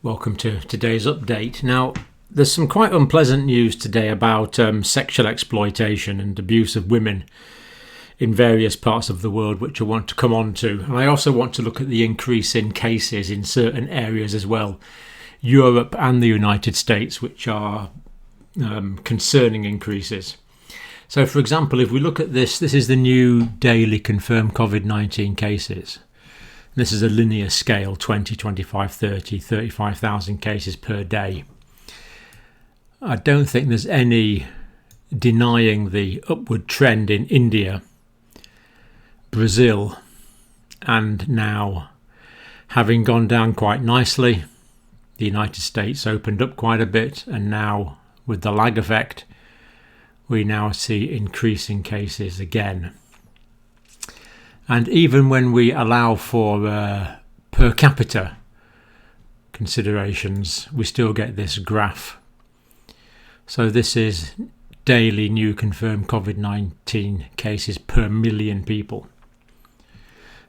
Welcome to today's update. Now, there's some quite unpleasant news today about sexual exploitation and abuse of women in various parts of the world, which I want to come on to. And I also want to look at the increase in cases in certain areas as well, Europe and the United States, which are concerning increases. So, for example, if we look at this is the new daily confirmed COVID-19 cases. This is a linear scale, 20, 25, 30, 35,000 cases per day. I don't think there's any denying the upward trend in India, Brazil, and now having gone down quite nicely. The United States opened up quite a bit, and now with the lag effect, we now see increasing cases again. And even when we allow for per capita considerations, we still get this graph. So this is daily new confirmed COVID-19 cases per million people.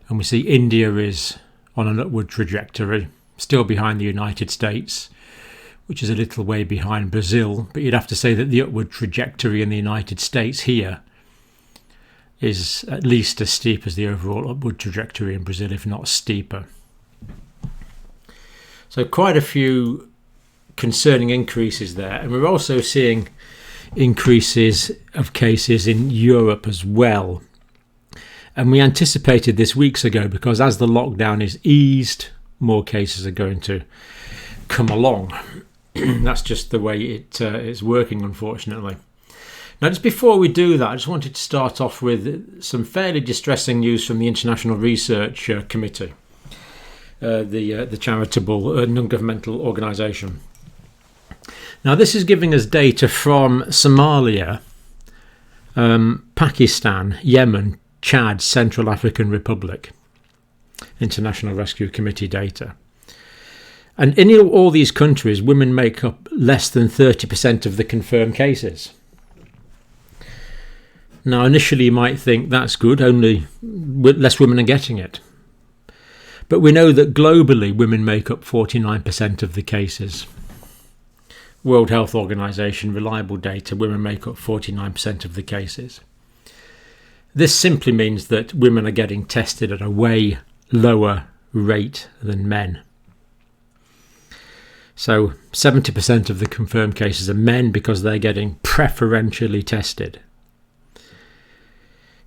And we see India is on an upward trajectory, still behind the United States, which is a little way behind Brazil. But you'd have to say that the upward trajectory in the United States here is at least as steep as the overall upward trajectory in Brazil, if not steeper. So quite a few concerning increases there. And we're also seeing increases of cases in Europe as well. And we anticipated this weeks ago because as the lockdown is eased, more cases are going to come along. That's just the way it is working, unfortunately. Now, just before we do that, I just wanted to start off with some fairly distressing news from the International Research Committee, the charitable non-governmental organisation. Now, this is giving us data from Somalia, Pakistan, Yemen, Chad, Central African Republic. International Rescue Committee data. And in all these countries, women make up less than 30% of the confirmed cases. Now, initially you might think that's good, only less women are getting it. But we know that globally women make up 49% of the cases. World Health Organization, reliable data, women make up 49% of the cases. This simply means that women are getting tested at a way lower rate than men. So 70% of the confirmed cases are men because they're getting preferentially tested.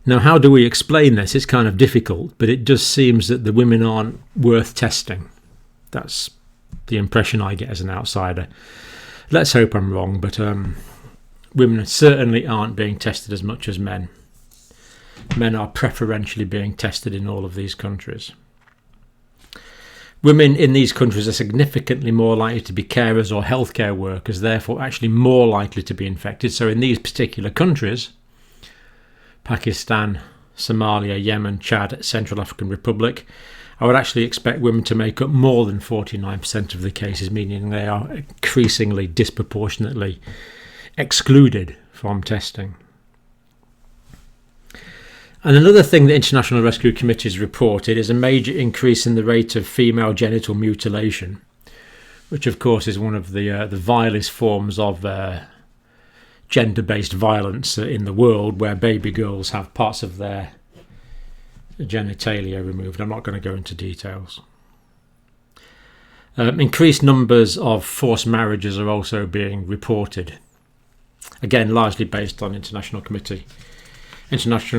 Now, how do we explain this? It's kind of difficult, but it just seems that the women aren't worth testing. That's the impression I get as an outsider. Let's hope I'm wrong, but women certainly aren't being tested as much as men. Men are preferentially being tested in all of these countries. Women in these countries are significantly more likely to be carers or healthcare workers, therefore actually more likely to be infected. So in these particular countries, Pakistan, Somalia, Yemen, Chad, Central African Republic, I would actually expect women to make up more than 49% of the cases, meaning they are increasingly disproportionately excluded from testing. And another thing the International Rescue Committee has reported is a major increase in the rate of female genital mutilation, which of course is one of the vilest forms of gender-based violence in the world, where baby girls have parts of their genitalia removed. I'm not going to go into details. Increased numbers of forced marriages are also being reported, again largely based on International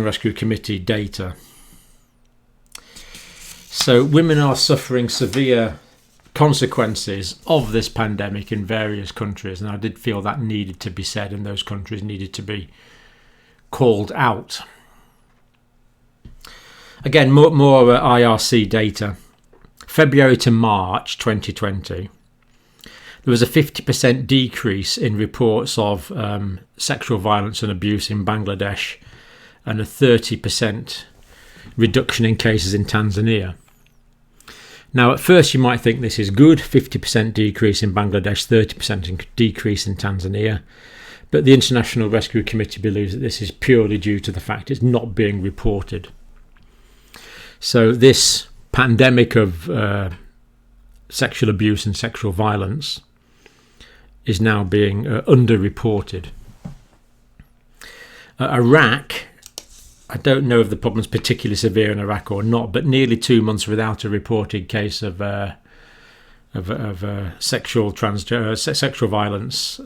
Rescue Committee data. So women are suffering severe consequences of this pandemic in various countries, and I did feel that needed to be said, and those countries needed to be called out. Again, more IRC data. February to March 2020, there was a 50% decrease in reports of sexual violence and abuse in Bangladesh, and a 30% reduction in cases in Tanzania. Now, at first you might think this is good, 50% decrease in Bangladesh, 30% decrease in Tanzania. But the International Rescue Committee believes that this is purely due to the fact it's not being reported. So this pandemic of sexual abuse and sexual violence is now being underreported. Iraq, I don't know if the problem's particularly severe in Iraq or not, but nearly 2 months without a reported case of sexual violence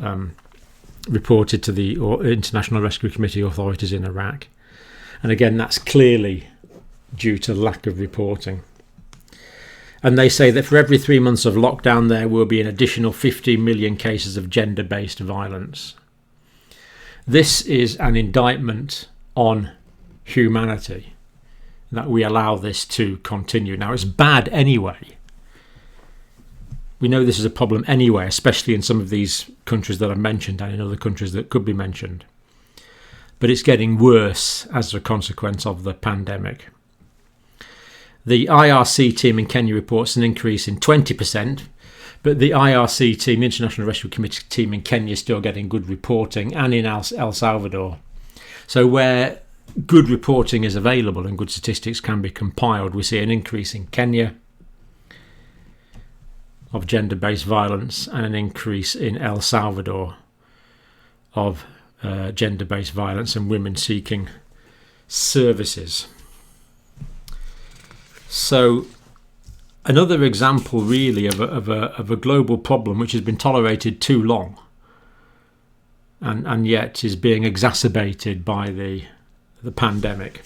reported to the International Rescue Committee authorities in Iraq. And again, that's clearly due to lack of reporting. And they say that for every 3 months of lockdown, there will be an additional 50 million cases of gender-based violence. This is an indictment on humanity, that we allow this to continue. Now, it's bad anyway. We know this is a problem anyway, especially in some of these countries that I've mentioned and in other countries that could be mentioned. But it's getting worse as a consequence of the pandemic. The IRC team in Kenya reports an increase in 20%, but the IRC team, the International Rescue Committee team in Kenya, is still getting good reporting, and in El Salvador. So where good reporting is available and good statistics can be compiled, we see an increase in Kenya of gender-based violence and an increase in El Salvador of gender-based violence and women seeking services. So another example really of a global problem which has been tolerated too long and yet is being exacerbated by the pandemic.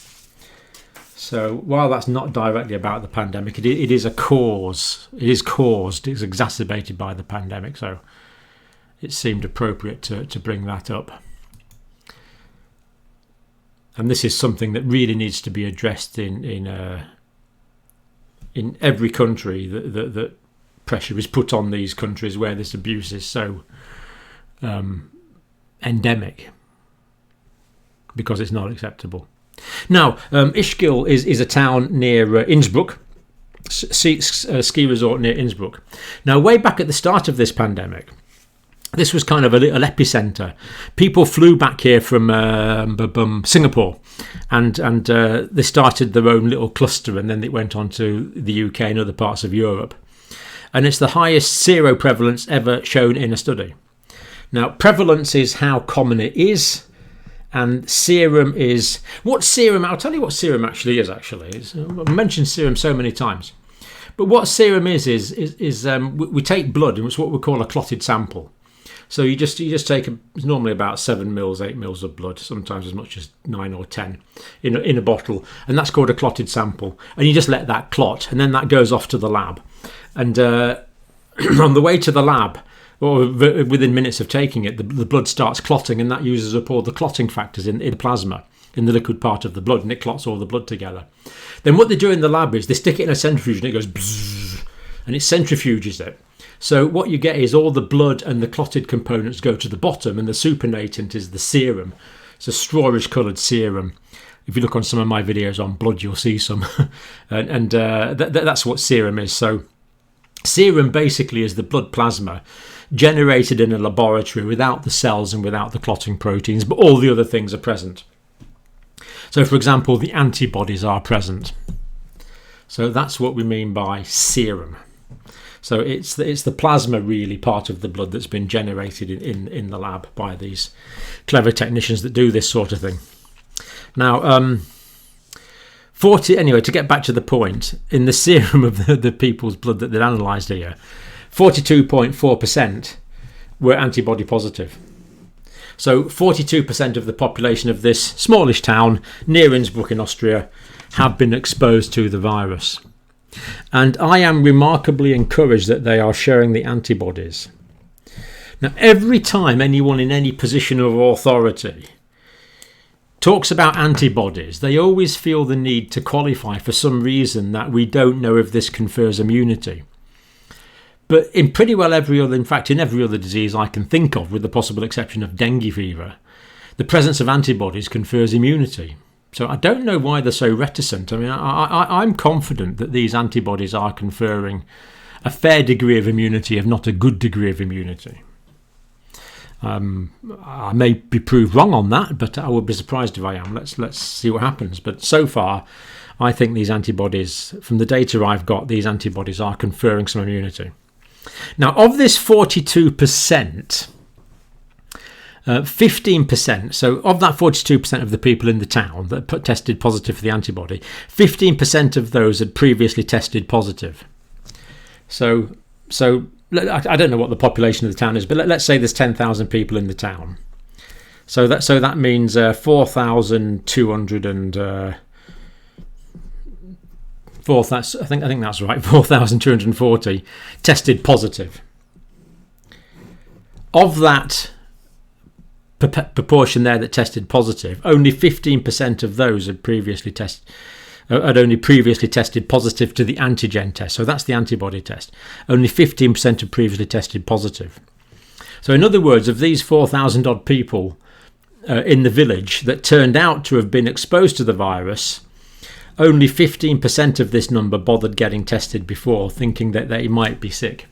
So while that's not directly about the pandemic, it is a cause. It is exacerbated by the pandemic. So it seemed appropriate to bring that up. And this is something that really needs to be addressed in every country. That pressure is put on these countries where this abuse is so endemic, because it's not acceptable. Now, Ischgl is a town near Innsbruck, ski resort near Innsbruck. Now, way back at the start of this pandemic, this was kind of a little epicenter. People flew back here from Singapore, and they started their own little cluster, and then it went on to the UK and other parts of Europe. And it's the highest seroprevalence ever shown in a study. Now, prevalence is how common it is, and serum is what serum. I'll tell you what serum actually is. I've mentioned serum so many times, but what serum is we take blood, and it's what we call a clotted sample. So you just take it's normally about 7 mils, 8 mils of blood, sometimes as much as 9 or 10 in a bottle, and that's called a clotted sample. And you just let that clot, and then that goes off to the lab. And on the way to the lab, or within minutes of taking it, the blood starts clotting, and that uses up all the clotting factors in the plasma, in the liquid part of the blood, and it clots all the blood together. Then what they do in the lab is they stick it in a centrifuge, and it goes bzzz, and it centrifuges it. So what you get is all the blood and the clotted components go to the bottom, and the supernatant is the serum. It's a strawish coloured serum. If you look on some of my videos on blood, you'll see some. and that's what serum is. So serum basically is the blood plasma generated in a laboratory without the cells and without the clotting proteins, but all the other things are present. So, for example, the antibodies are present. So that's what we mean by serum. So it's the plasma, really, part of the blood that's been generated in the lab by these clever technicians that do this sort of thing. Now, to get back to the point, in the serum of the people's blood that they'd analysed here, 42.4% were antibody positive. So 42% of the population of this smallish town near Innsbruck in Austria have been exposed to the virus. And I am remarkably encouraged that they are sharing the antibodies. Now, every time anyone in any position of authority talks about antibodies, they always feel the need to qualify for some reason that we don't know if this confers immunity. But in pretty well every other disease I can think of, with the possible exception of dengue fever, the presence of antibodies confers immunity. So I don't know why they're so reticent. I mean, I'm confident that these antibodies are conferring a fair degree of immunity, if not a good degree of immunity. I may be proved wrong on that, but I would be surprised if I am. Let's see what happens. But so far, I think these antibodies, from the data I've got, these antibodies are conferring some immunity. Now, of this 42%, 15%, so of that 42% of the people in the town that tested positive for the antibody, 15% of those had previously tested positive. So I don't know what the population of the town is, but let's say there's 10,000 people in the town. So that means 4,200 and I think that's right. 4,240 tested positive. Of that proportion there that tested positive, only 15% of those had only previously tested positive to the antigen test. So that's the antibody test. Only 15% had previously tested positive. So in other words, of these 4,000 odd people in the village that turned out to have been exposed to the virus, only 15% of this number bothered getting tested before, thinking that they might be sick.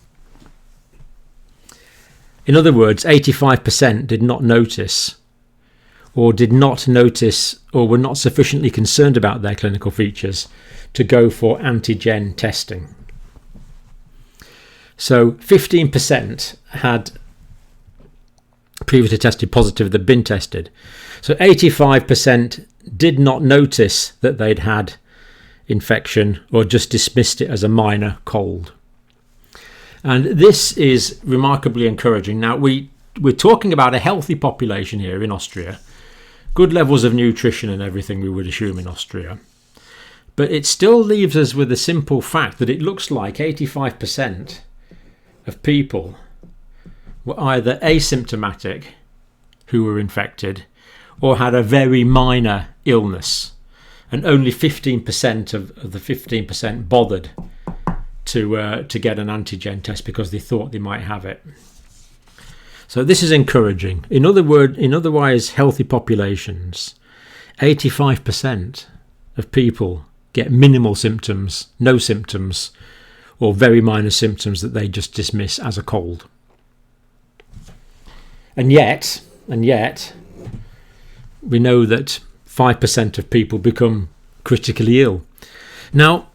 In other words, 85% did not notice or were not sufficiently concerned about their clinical features to go for antigen testing. So 15% had previously tested positive that had been tested. So 85% did not notice that they'd had infection or just dismissed it as a minor cold. And this is remarkably encouraging. Now, we're talking about a healthy population here in Austria, good levels of nutrition and everything we would assume in Austria. But it still leaves us with the simple fact that it looks like 85% of people were either asymptomatic who were infected or had a very minor illness, and only 15% of the 15% bothered to get an antigen test because they thought they might have it. So this is encouraging. In otherwise healthy populations, 85% of people get minimal symptoms, no symptoms, or very minor symptoms that they just dismiss as a cold. And yet, we know that 5% of people become critically ill. Now,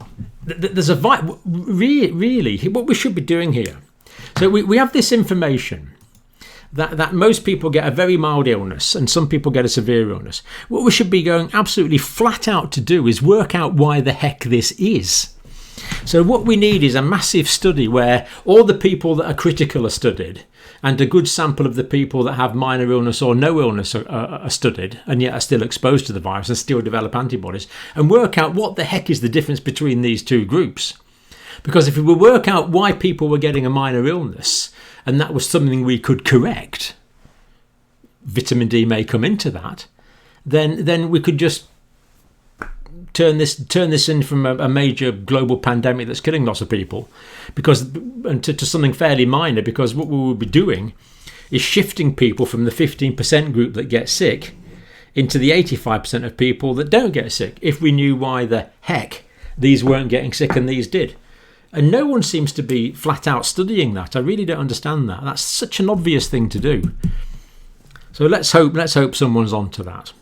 there's really what we should be doing here. So we have this information that most people get a very mild illness and some people get a severe illness. What we should be going absolutely flat out to do is work out why the heck this is. So what we need is a massive study where all the people that are critical are studied and a good sample of the people that have minor illness or no illness are studied and yet are still exposed to the virus and still develop antibodies, and work out what the heck is the difference between these two groups. Because if we work out why people were getting a minor illness and that was something we could correct, vitamin D may come into that, then we could just turn this in from a major global pandemic that's killing lots of people to something fairly minor, because what we will be doing is shifting people from the 15% group that get sick into the 85% of people that don't get sick, if we knew why the heck these weren't getting sick and these did. And no one seems to be flat out studying that. I really don't understand that. That's such an obvious thing to do. So let's hope someone's onto that.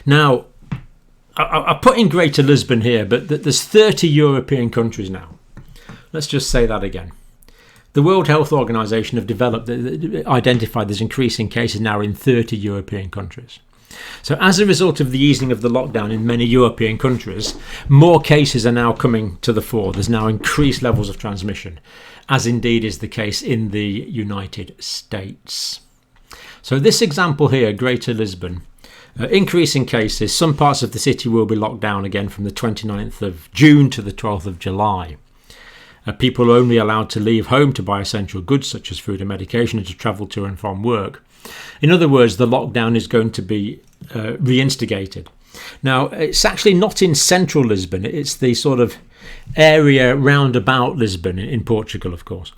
Now, I put in Greater Lisbon here, but there's 30 European countries now. Let's just say that again. The World Health Organization have identified there's increasing cases now in 30 European countries. So as a result of the easing of the lockdown in many European countries, more cases are now coming to the fore. There's now increased levels of transmission, as indeed is the case in the United States. So this example here, Greater Lisbon, increasing cases. Some parts of the city will be locked down again from the 29th of June to the 12th of July. People are only allowed to leave home to buy essential goods such as food and medication and to travel to and from work. In other words, the lockdown is going to be reinstigated. Now, it's actually not in central Lisbon. It's the sort of area round about Lisbon in Portugal, of course.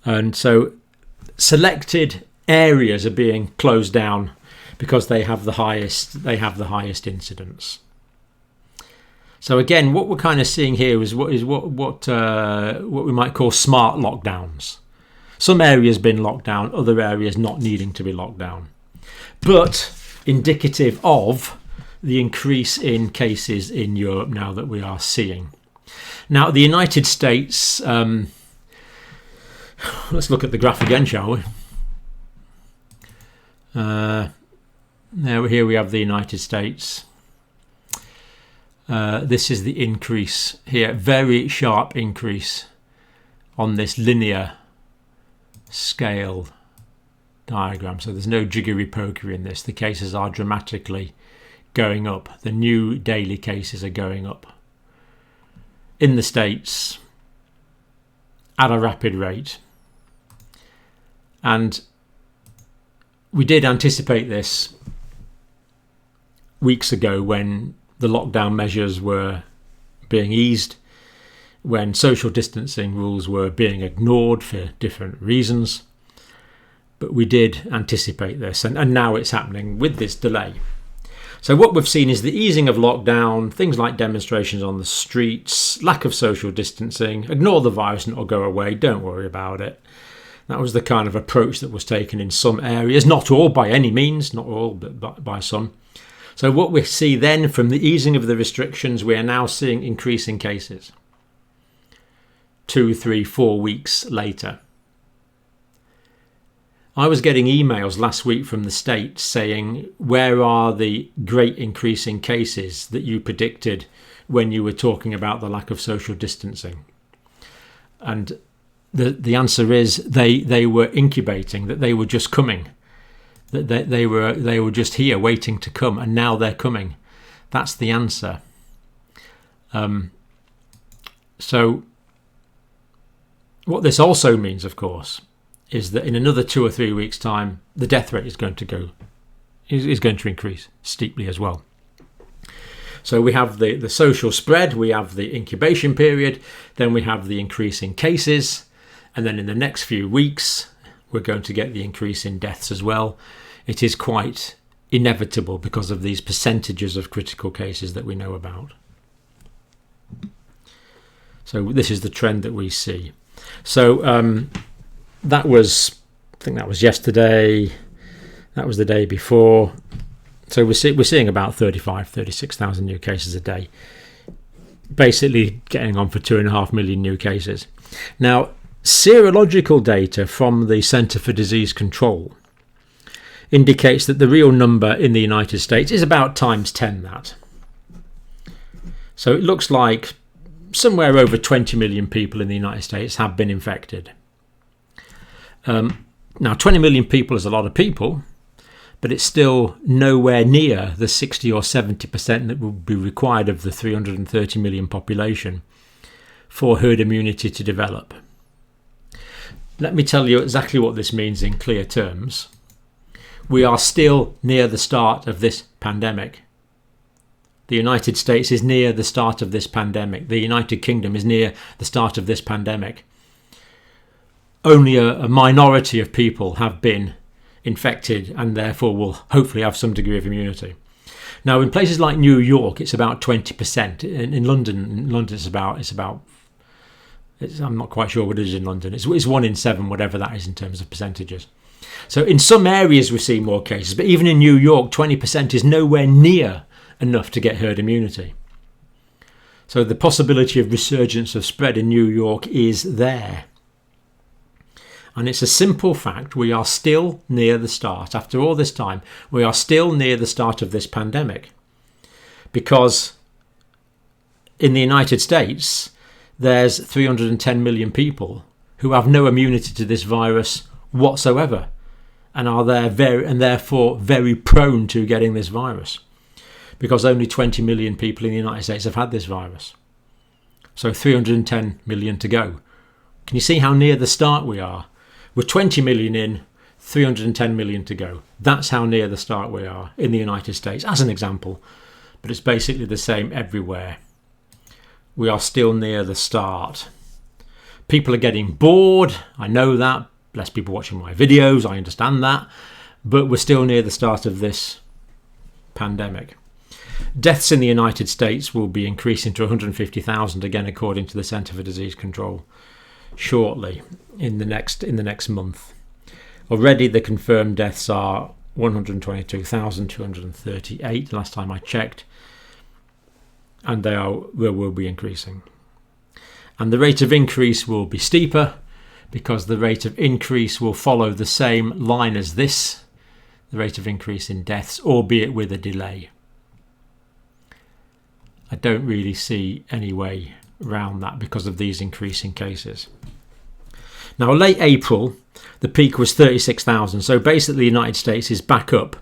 And so selected areas are being closed down because they have the highest incidence. So again, what we're kind of seeing here is what we might call smart lockdowns. Some areas been locked down, other areas not needing to be locked down, but indicative of the increase in cases in Europe now that we are seeing. Now, the United States, let's look at the graph again, shall we? Now here we have the United States. This is the increase here, very sharp increase on this linear scale diagram. So there's no jiggery pokery in this. The cases are dramatically going up. The new daily cases are going up in the States at a rapid rate. And we did anticipate this weeks ago when the lockdown measures were being eased, when social distancing rules were being ignored for different reasons. But we did anticipate this, and now it's happening with this delay. So what we've seen is the easing of lockdown, things like demonstrations on the streets, lack of social distancing, ignore the virus and it'll go away, don't worry about it. That was the kind of approach that was taken in some areas, not all by any means, not all, but by some. So what we see then from the easing of the restrictions, we are now seeing increasing cases 2, 3, 4 weeks later. I was getting emails last week from the States saying, where are the great increasing cases that you predicted when you were talking about the lack of social distancing? And the answer is they were incubating, that they were just coming, that they were just here waiting to come, and now they're coming. That's the answer. So what this also means, of course, is that in another 2 or 3 weeks' time, the death rate is going to increase steeply as well. So we have the social spread, we have the incubation period, then we have the increase in cases, and then in the next few weeks, we're going to get the increase in deaths as well. It is quite inevitable because of these percentages of critical cases that we know about. So this is the trend that we see. So that was, I think that was yesterday, that was the day before. So we're seeing about 36,000 new cases a day, basically getting on for 2.5 million new cases. Now, serological data from the Centre for Disease Control indicates that the real number in the United States is about times 10 that. So it looks like somewhere over 20 million people in the United States have been infected. Now, 20 million people is a lot of people, but it's still nowhere near the 60 or 70% that would be required of the 330 million population for herd immunity to develop. Let me tell you exactly what this means in clear terms. We are still near the start of this pandemic. The United States is near the start of this pandemic. The United Kingdom is near the start of this pandemic. Only a minority of people have been infected and therefore will hopefully have some degree of immunity. Now, in places like New York, it's about 20%. In London, I'm not quite sure what it is in London. It's 1 in 7, whatever that is in terms of percentages. So in some areas we see more cases, but even in New York, 20% is nowhere near enough to get herd immunity. So the possibility of resurgence of spread in New York is there. And it's a simple fact, we are still near the start. After all this time, we are still near the start of this pandemic. Because in the United States, there's 310 million people who have no immunity to this virus whatsoever and are therefore very prone to getting this virus. Because only 20 million people in the United States have had this virus. So 310 million to go. Can you see how near the start we are? We're 20 million in, 310 million to go. That's how near the start we are in the United States, as an example. But it's basically the same everywhere. We are still near the start. People are getting bored. I know that. Less people watching my videos. I understand that. But we're still near the start of this pandemic. Deaths in the United States will be increasing to 150,000 again, according to the Centre for Disease Control, shortly in the next month. Already the confirmed deaths are 122,238 last time I checked, and they will be increasing. And the rate of increase will be steeper because the rate of increase will follow the same line as this, the rate of increase in deaths, albeit with a delay. I don't really see any way around that because of these increasing cases. Now, late April, the peak was 36,000. So basically, the United States is back up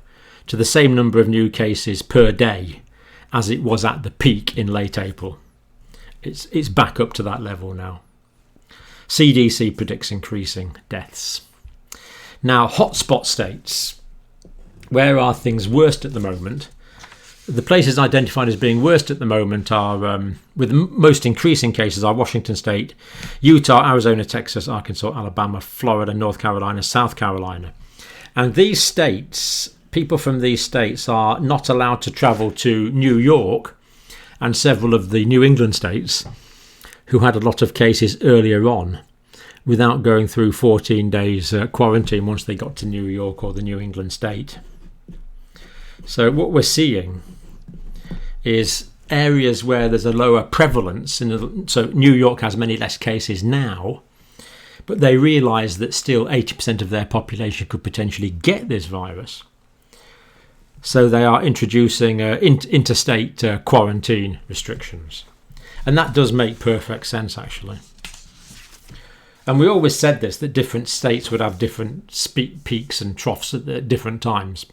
to the same number of new cases per day as it was at the peak in late April. It's back up to that level now. CDC predicts increasing deaths. Now, hotspot states. Where are things worst at the moment? The places identified as being worst at the moment are, with the most increasing cases, are Washington State, Utah, Arizona, Texas, Arkansas, Alabama, Florida, North Carolina, South Carolina. And these states, people from these states are not allowed to travel to New York and several of the New England states who had a lot of cases earlier on without going through 14 days quarantine once they got to New York or the New England state. So what we're seeing is areas where there's a lower prevalence. So New York has many less cases now, but they realise that still 80% of their population could potentially get this virus. So they are introducing interstate quarantine restrictions. And that does make perfect sense, actually. And we always said this, that different states would have different peaks and troughs at different times.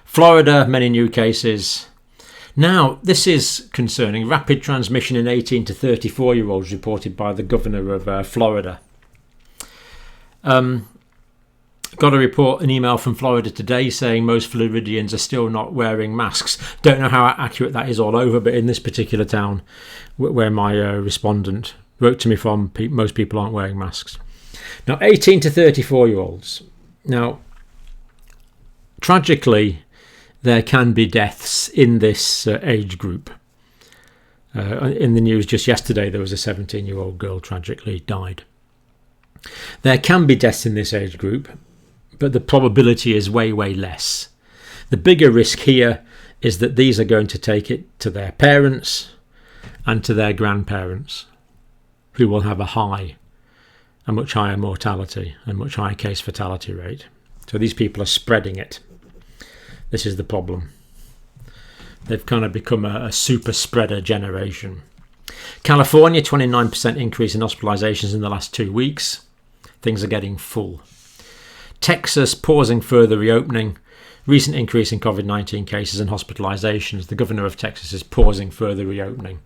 Florida, many new cases. Now, this is concerning. Rapid transmission in 18 to 34-year-olds reported by the governor of Florida. Got a report, an email from Florida today saying most Floridians are still not wearing masks. Don't know how accurate that is all over, but in this particular town where my respondent wrote to me from, most people aren't wearing masks. Now, 18 to 34-year-olds. Now, tragically, there can be deaths in this age group. In the news just yesterday, there was a 17-year-old girl tragically died. There can be deaths in this age group, but the probability is way, way less. The bigger risk here is that these are going to take it to their parents and to their grandparents, who will have a much higher mortality and much higher case fatality rate. So these people are spreading it. This is the problem. They've kind of become a super spreader generation. California, 29% increase in hospitalizations in the last 2 weeks. Things are getting full. Texas pausing further reopening. Recent increase in COVID-19 cases and hospitalizations. The governor of Texas is pausing further reopening.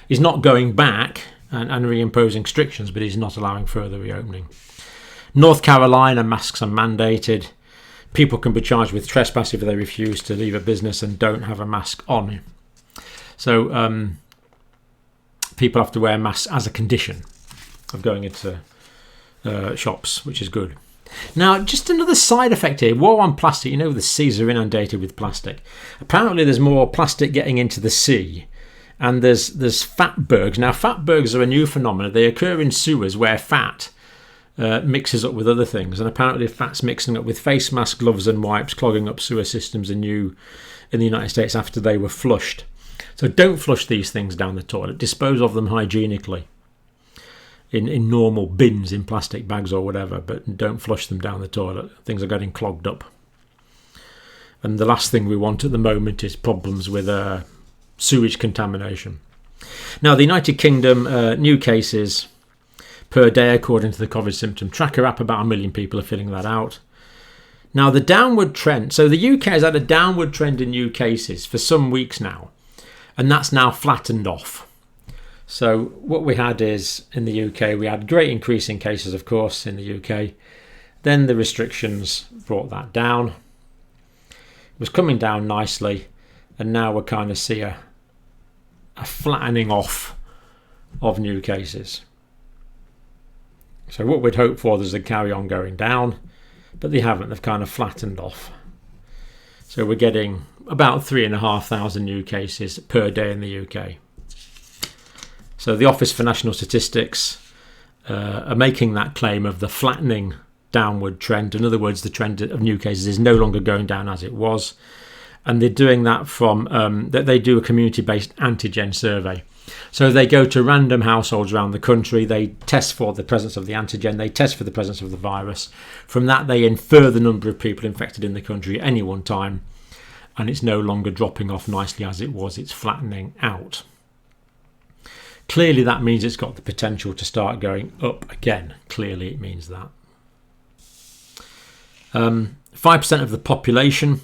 He's not going back and reimposing restrictions, but he's not allowing further reopening. North Carolina, masks are mandated. People can be charged with trespass if they refuse to leave a business and don't have a mask on. So people have to wear masks as a condition of going into shops, which is good. Now, just another side effect here. War on plastic. You know, the seas are inundated with plastic. Apparently there's more plastic getting into the sea. And there's fatbergs. Now, fatbergs are a new phenomenon. They occur in sewers where fat mixes up with other things, and apparently fat's mixing up with face masks, gloves and wipes, clogging up sewer systems in the United States after they were flushed. So don't flush these things down the toilet. Dispose of them hygienically in normal bins, in plastic bags or whatever, but don't flush them down the toilet. Things are getting clogged up. And the last thing we want at the moment is problems with sewage contamination. Now, the United Kingdom, new cases per day according to the COVID symptom tracker app. About 1 million people are filling that out. Now, the downward trend, so the UK has had a downward trend in new cases for some weeks now, and that's now flattened off. So what we had is, in the UK, we had great increase in cases, of course, in the UK. Then the restrictions brought that down. It was coming down nicely, and now we're kind of see a flattening off of new cases. So what we'd hope for is to carry on going down, but they haven't. They've kind of flattened off. So we're getting about 3,500 new cases per day in the UK. So the Office for National Statistics are making that claim of the flattening downward trend. In other words, the trend of new cases is no longer going down as it was. And they're doing that from that they do a community-based antigen survey. So they go to random households around the country, they test for the presence of the antigen, they test for the presence of the virus. From that, they infer the number of people infected in the country at any one time, and it's no longer dropping off nicely as it was, it's flattening out. Clearly that means it's got the potential to start going up again. Clearly it means that. 5% of the population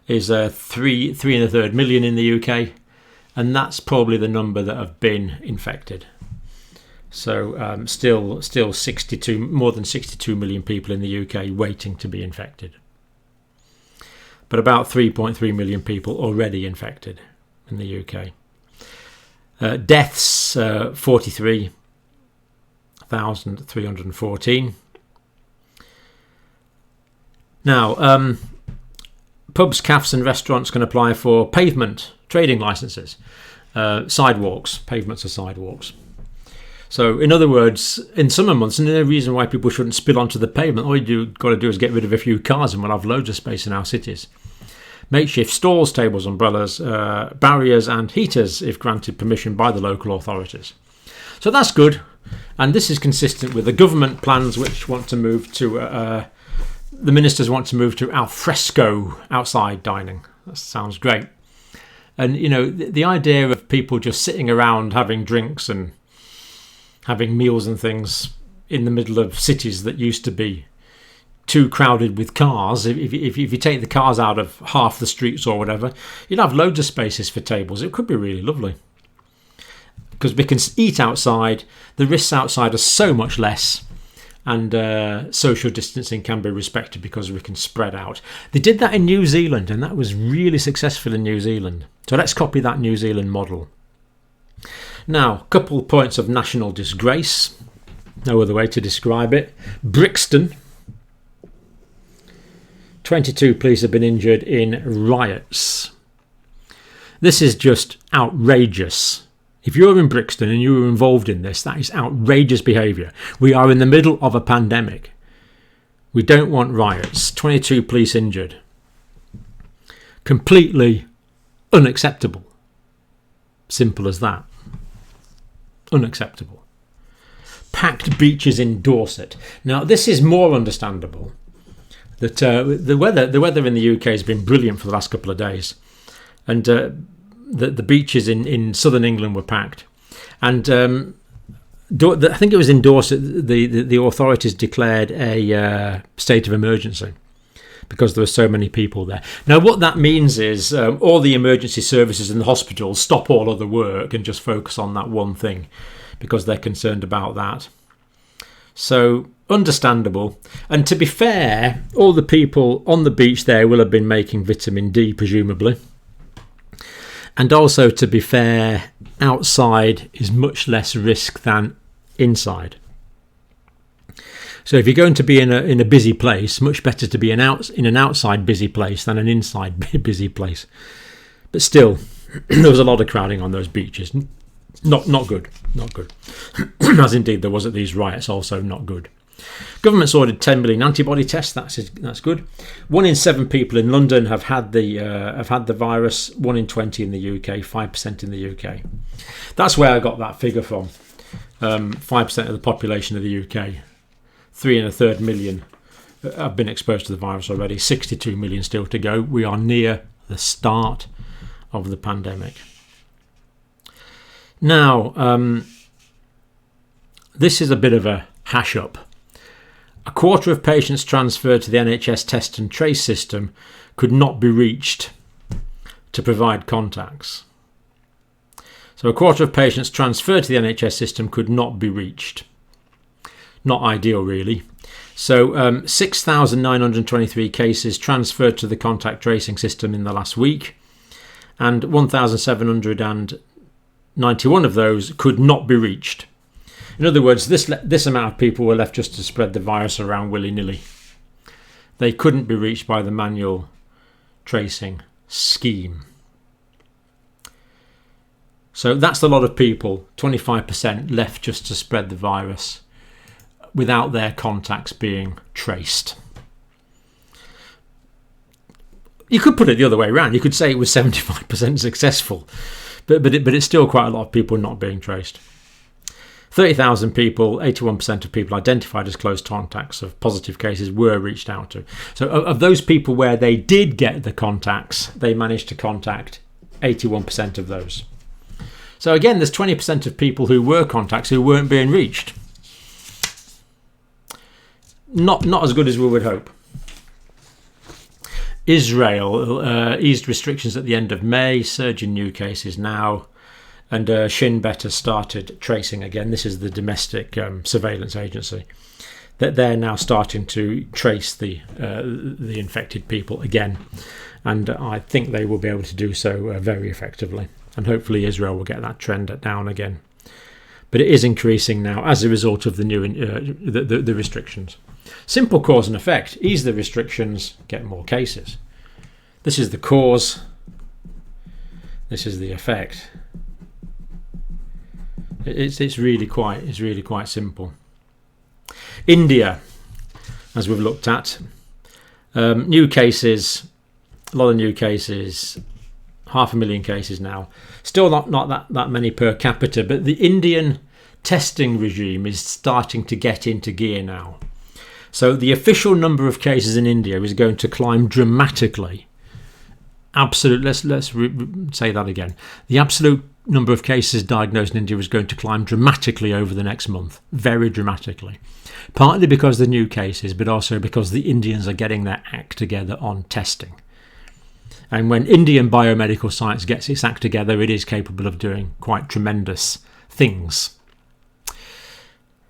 is 3.33 million in the UK, and that's probably the number that have been infected. So still 62, more than 62 million people in the UK waiting to be infected. But about 3.3 million people already infected in the UK. Deaths, 43,314. Now, pubs, cafes and restaurants can apply for pavement trading licenses. Sidewalks, pavements are sidewalks. So in other words, in summer months, and there's no reason why people shouldn't spill onto the pavement. All you've got to do is get rid of a few cars and we'll have loads of space in our cities. Makeshift stalls, tables, umbrellas, barriers and heaters if granted permission by the local authorities. So that's good, and this is consistent with the government plans which want to move to, the ministers want to move to al fresco outside dining. That sounds great. And you know, the idea of people just sitting around having drinks and having meals and things in the middle of cities that used to be too crowded with cars. If you take the cars out of half the streets or whatever, you'd have loads of spaces for tables. It could be really lovely because we can eat outside. The risks outside are so much less, and social distancing can be respected because we can spread out. They did that in New Zealand, and that was really successful in New Zealand. So let's copy that New Zealand model. Now, a couple points of national disgrace. No other way to describe it. Brixton. 22 police have been injured in riots. This is just outrageous. If you're in Brixton and you were involved in this, that is outrageous behaviour. We are in the middle of a pandemic. We don't want riots. 22 police injured. Completely unacceptable. Simple as that. Unacceptable. Packed beaches in Dorset. Now, this is more understandable. That the weather in the UK has been brilliant for the last couple of days, and the beaches in southern England were packed, and I think it was in Dorset the authorities declared a state of emergency because there were so many people there. Now what that means is all the emergency services in the hospitals stop all other work and just focus on that one thing because they're concerned about that. So understandable. And to be fair, all the people on the beach there will have been making vitamin D, presumably. And also, to be fair, outside is much less risk than inside. So if you're going to be in a busy place, much better to be in an outside busy place than an inside busy place. But still, there was a lot of crowding on those beaches. Not good. As indeed there was at these riots, also not good. Government's ordered 10 million antibody tests. That's good. 1 in 7 people in London have had the virus. 1 in 20 in the UK. 5% in the UK. That's where I got that figure from. 5% of the population of the UK. 3.33 million have been exposed to the virus already. 62 million still to go. We are near the start of the pandemic. Now, this is a bit of a hash up. A quarter of patients transferred to the NHS test and trace system could not be reached to provide contacts. So a quarter of patients transferred to the NHS system could not be reached. Not ideal, really. So 6,923 cases transferred to the contact tracing system in the last week, and 1,791 of those could not be reached. In other words, this amount of people were left just to spread the virus around willy-nilly. They couldn't be reached by the manual tracing scheme. So that's a lot of people, 25% left just to spread the virus without their contacts being traced. You could put it the other way around. You could say it was 75% successful, but it's still quite a lot of people not being traced. 30,000 people, 81% of people identified as close contacts of positive cases were reached out to. So of those people where they did get the contacts, they managed to contact 81% of those. So again, there's 20% of people who were contacts who weren't being reached. Not as good as we would hope. Israel eased restrictions at the end of May, surge in new cases now, and Shin Bet has started tracing again. This is the domestic surveillance agency. That they're now starting to trace the infected people again, and I think they will be able to do so very effectively. And hopefully Israel will get that trend down again. But it is increasing now as a result of the new the restrictions. Simple cause and effect. Ease the restrictions, get more cases. This is the cause. This is the effect. It's really quite simple. India, as we've looked at, new cases, a lot of new cases, 500,000 cases now. Still not that many per capita, but the Indian testing regime is starting to get into gear now. So the official number of cases in India is going to climb dramatically. Let's say that again. The absolute number of cases diagnosed in India is going to climb dramatically over the next month, very dramatically. Partly because of the new cases, but also because the Indians are getting their act together on testing. And when Indian biomedical science gets its act together, it is capable of doing quite tremendous things.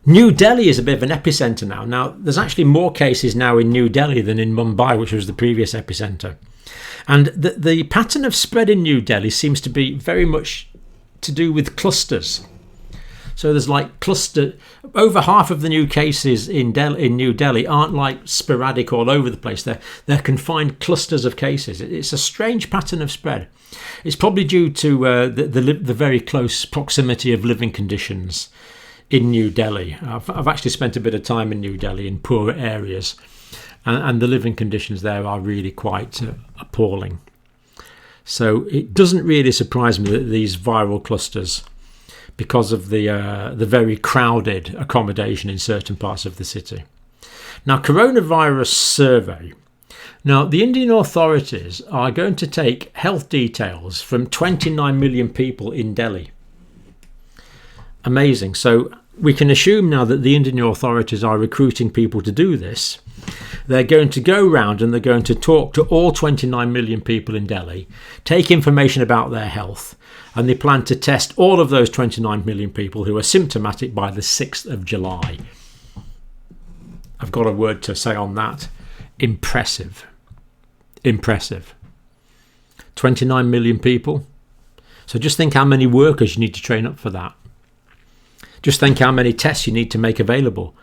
New Delhi is a bit of an epicenter now. Now, there's actually more cases now in New Delhi than in Mumbai, which was the previous epicenter. And the pattern of spread in New Delhi seems to be very much to do with clusters. So there's like over half of the new cases in New Delhi aren't like sporadic all over the place. They're confined clusters of cases. It's a strange pattern of spread. It's probably due to the very close proximity of living conditions in New Delhi. I've actually spent a bit of time in New Delhi in poorer areas, and the living conditions there are really quite appalling. So it doesn't really surprise me that these viral clusters, because of the very crowded accommodation in certain parts of the city. Now, coronavirus survey. Now, the Indian authorities are going to take health details from 29 million people in Delhi. Amazing. So we can assume now that the Indian authorities are recruiting people to do this. They're going to go round and they're going to talk to all 29 million people in Delhi, take information about their health, and they plan to test all of those 29 million people who are symptomatic by the 6th of July. I've got a word to say on that. Impressive. Impressive. 29 million people. So just think how many workers you need to train up for that. Just think how many tests you need to make available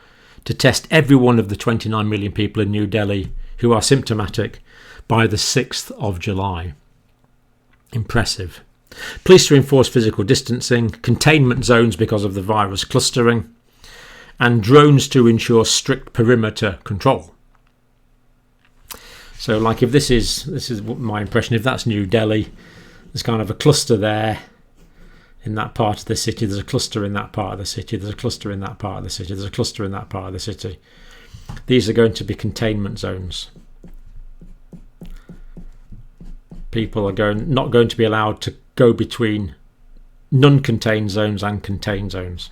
to test every one of the 29 million people in New Delhi who are symptomatic by the 6th of July. Impressive. Police to enforce physical distancing, containment zones because of the virus clustering, and drones to ensure strict perimeter control. So like if this is my impression, if that's New Delhi, there's kind of a cluster there. In that part of the city, there's a cluster in that part of the city, there's a cluster in that part of the city, there's a cluster in that part of the city. These are going to be containment zones. People are not going to be allowed to go between non-contained zones and contained zones.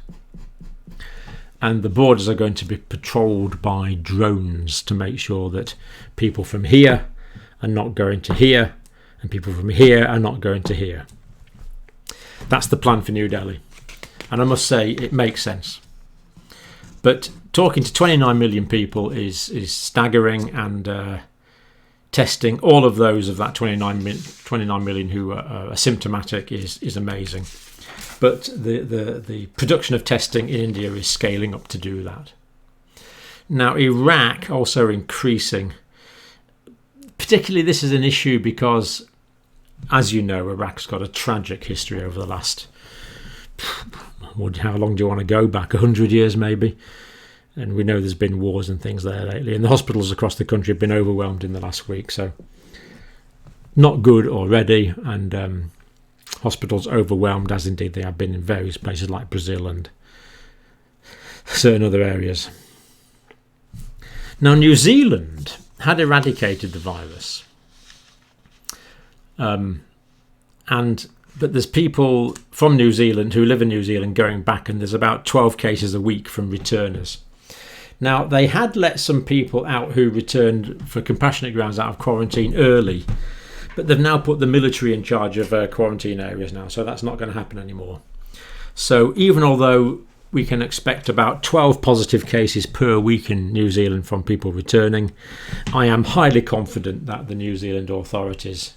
And the borders are going to be patrolled by drones to make sure that people from here are not going to here, and people from here are not going to here. That's the plan for New Delhi. And I must say, it makes sense. But talking to 29 million people is staggering, and testing all of those of that 29 million who are symptomatic is amazing. But the production of testing in India is scaling up to do that. Now, Iraq also increasing. Particularly this is an issue because, as you know, Iraq's got a tragic history over the last, how long do you want to go back? 100 years maybe? And we know there's been wars and things there lately, and the hospitals across the country have been overwhelmed in the last week, so not good already, and hospitals overwhelmed, as indeed they have been in various places like Brazil and certain other areas. Now, New Zealand had eradicated the virus, but there's people from New Zealand who live in New Zealand going back, and there's about 12 cases a week from returners. Now, they had let some people out who returned for compassionate grounds out of quarantine early, but they've now put the military in charge of quarantine areas now, so that's not going to happen anymore. So even although we can expect about 12 positive cases per week in New Zealand from people returning, I am highly confident that the New Zealand authorities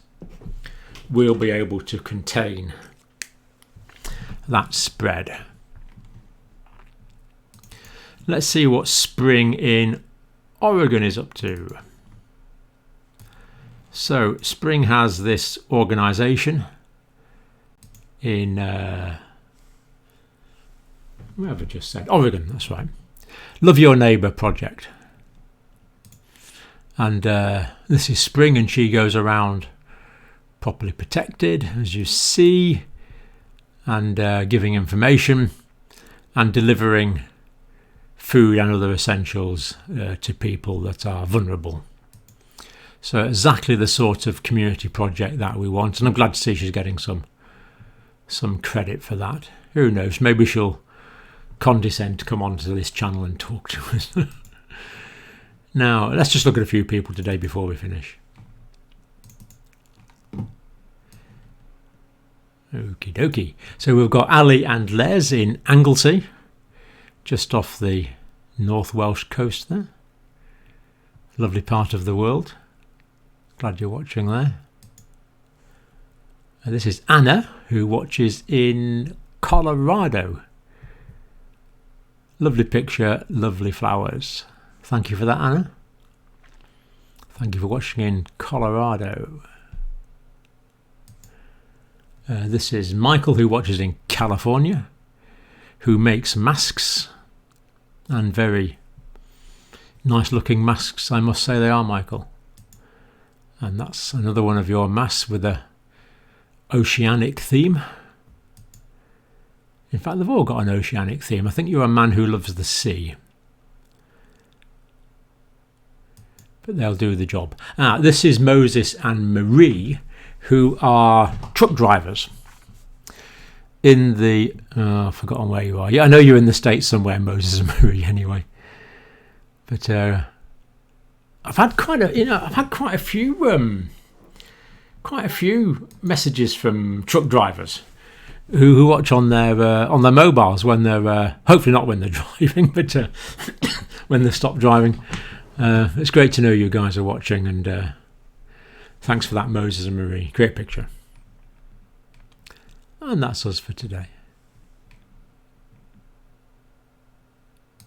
will be able to contain that spread. Let's see what spring in Oregon is up to. So spring has this organisation in where have I just said? Oregon, that's right. Love Your Neighbour project. And this is spring, and she goes around properly protected, as you see, and giving information and delivering food and other essentials to people that are vulnerable. So exactly the sort of community project that we want, and I'm glad to see she's getting some credit for that. Who knows, maybe she'll condescend to come onto this channel and talk to us. Now, let's just look at a few people today before we finish. Okie dokie. So we've got Ali and Les in Anglesey, just off the North Welsh coast there. Lovely part of the world. Glad you're watching there. And this is Anna, who watches in Colorado. Lovely picture, lovely flowers. Thank you for that, Anna. Thank you for watching in Colorado. This is Michael, who watches in California, who makes masks, and very nice looking masks, I must say they are, Michael. And that's another one of your masks with a oceanic theme. In fact, they've all got an oceanic theme. I think you're a man who loves the sea. But they'll do the job. This is Moses and Marie, who are truck drivers in the I've forgotten where you are. Yeah, I know you're in the States somewhere, Moses and Marie, anyway. But I've had quite a few messages from truck drivers who watch on their mobiles when they're hopefully not when they're driving, but when they stop driving. It's great to know you guys are watching, and thanks for that, Moses and Marie. Great picture. And that's us for today.